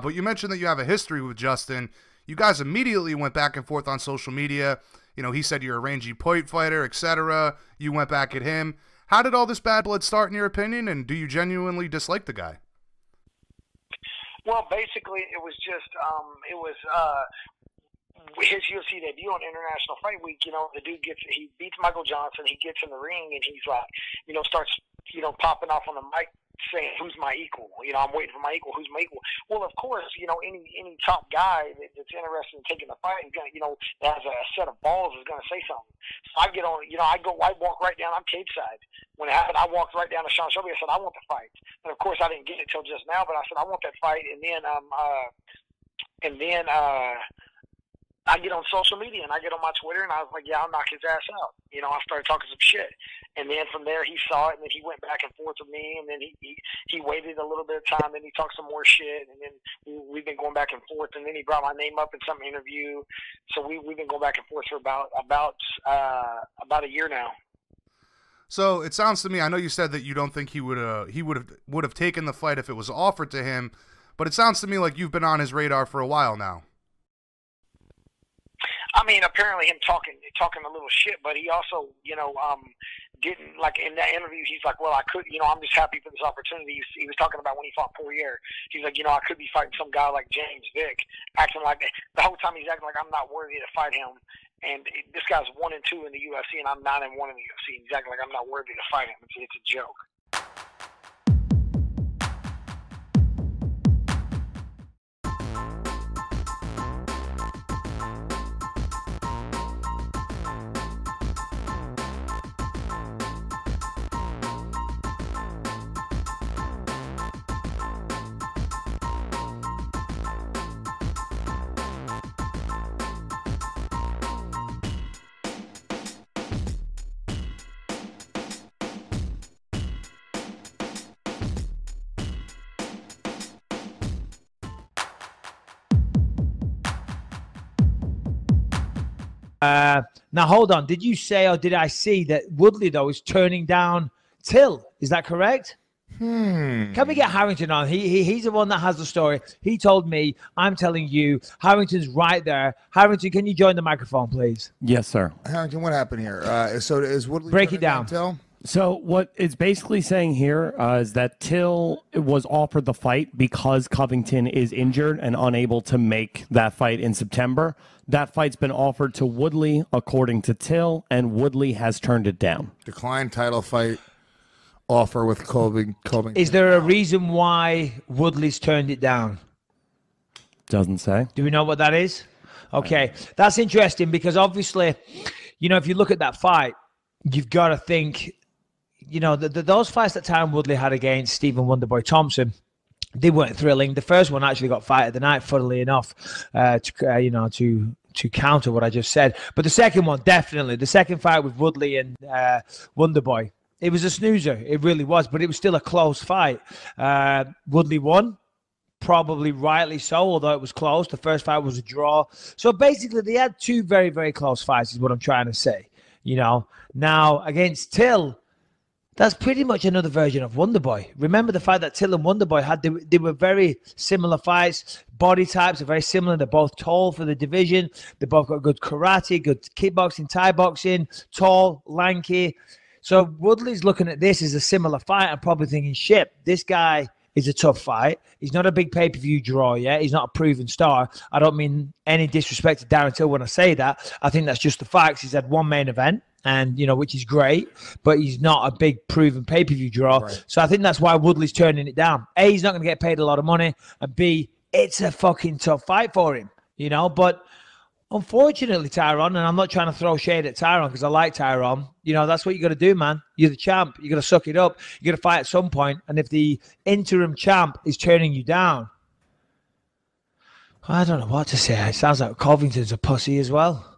But you mentioned that you have a history with Justin. You guys immediately went back and forth on social media. You know, he said you're a rangy point fighter, etc. You went back at him. How did all this bad blood start, in your opinion, and do you genuinely dislike the guy? Well, basically, it was just his UFC debut on International Fight Week. You know, the dude he beats Michael Johnson. He gets in the ring and he's like, you know, starts, you know, popping off on the mic saying, "Who's my equal?" You know, I'm waiting for my equal. Who's my equal? Well, of course, you know, any top guy that's interested in taking the fight is gonna, you know, that has a set of balls is gonna say something. So I get on, you know, I walk right down. I'm cage side. When it happened, I walked right down to Sean Shelby. I said, "I want the fight." And of course, I didn't get it till just now, but I said, "I want that fight." And then I get on social media and I get on my Twitter and I was like, "Yeah, I'll knock his ass out." You know, I started talking some shit. And then from there, he saw it, and then he went back and forth with me, and then he waited a little bit of time, and he talked some more shit, and then we've been going back and forth, and then he brought my name up in some interview. So we've been going back and forth for about a year now. So it sounds to me, I know you said that you don't think he would have taken the fight if it was offered to him, but it sounds to me like you've been on his radar for a while now. I mean, apparently him talking a little shit, but he also, you know, didn't, like, in that interview, he's like, "Well, I could, you know, I'm just happy for this opportunity." He was talking about when he fought Poirier. He's like, "You know, I could be fighting some guy like James Vick," acting like, the whole time he's acting like I'm not worthy to fight him. And this guy's 1-2 in the UFC, and I'm 9-1 in the UFC. He's acting like I'm not worthy to fight him. It's a joke. Now, hold on. Did you say, or did I see that Woodley, though, is turning down Till? Is that correct? Can we get Harrington on? He's the one that has the story. He told me, I'm telling you, Harrington's right there. Harrington, can you join the microphone, please? Yes, sir. Harrington, what happened here? So is Woodley break it down? Till? So what it's basically saying here is that Till was offered the fight because Covington is injured and unable to make that fight in September. That fight's been offered to Woodley, according to Till, and Woodley has turned it down. Declined title fight offer with Covington. Is there a reason why Woodley's turned it down? Doesn't say. Do we know what that is? Okay, that's interesting because obviously, you know, if you look at that fight, you've got to think, you know, those fights that Tyron Woodley had against Stephen Wonderboy Thompson, they weren't thrilling. The first one actually got fight of the night, funnily enough, to counter what I just said. But the second one, definitely, the second fight with Woodley and Wonderboy, it was a snoozer. It really was, but it was still a close fight. Woodley won, probably rightly so, although it was close. The first fight was a draw. So basically, they had two very, very close fights, is what I'm trying to say. You know, now against Till, that's pretty much another version of Wonderboy. Remember the fight that Till and Wonderboy had? They were very similar fights. Body types are very similar. They're both tall for the division. They both got good karate, good kickboxing, Thai boxing, tall, lanky. So Woodley's looking at this as a similar fight and probably thinking, shit, this guy is a tough fight. He's not a big pay-per-view draw yet. He's not a proven star. I don't mean any disrespect to Darren Till when I say that. I think that's just the facts. He's had one main event, and, you know, which is great, but he's not a big proven pay-per-view draw. Right. So I think that's why Woodley's turning it down. A, he's not going to get paid a lot of money, and B, it's a fucking tough fight for him, you know. But unfortunately, Tyron, and I'm not trying to throw shade at Tyron because I like Tyron, you know, that's what you got to do, man. You're the champ. You got to suck it up. You got to fight at some point. And if the interim champ is turning you down, I don't know what to say. It sounds like Covington's a pussy as well.